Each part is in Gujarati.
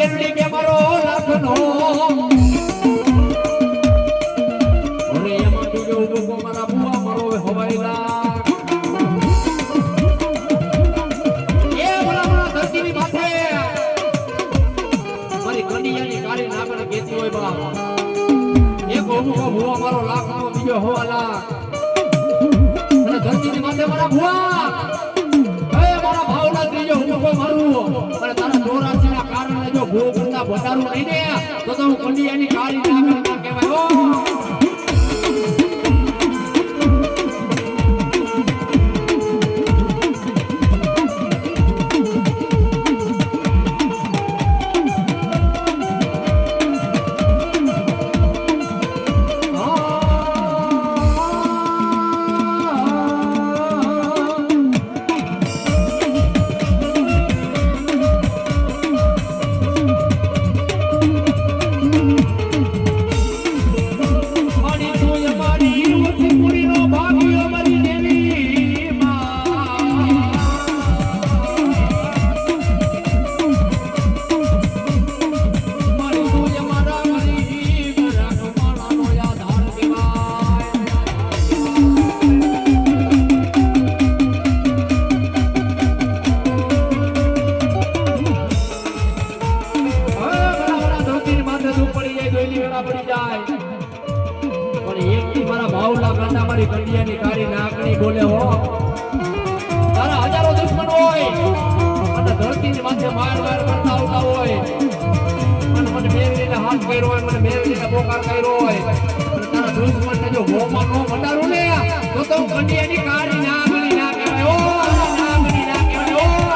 મેરડી કે મારો લાખનો ઓરે એમાં બીજો ઉભો મારા બુઆ મારો હવાઈ લાખ એ બોલા ધરતીની માથે મારી કન્યાની કાળી નાગણ કેતી હોય બા એક ઉભો બુઆ મારો લાખનો બીજો હવા લાખ અને ધરતીની માથે મારા બુઆ મારા ભાવના ત્રીજો ઉભો મારું અને તારા 84 ના કારણે જો ભૂ કરતા ભટારું નહીં ને તો હું કંડિયાની કાળી નાગણ ના કહેવાય ઓ મારી કંડિયાની કાળી નાગણી બોલે હો તારા હજારો દુશ્મન હોય અને ધરતીની માથે માર કરતા આવતા હોય અને મને મેરડીને હાથ કર્યો હોય મને મેરડીને બોકાર કર્યો હોય અને તારા દુશ્મનને જો હોમાં નો મટારું ને તો હું કંડિયાની કાળી નાગણી ના કહેવાય ઓ નાગણી ના કહેવાય ઓ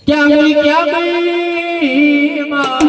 क्या गई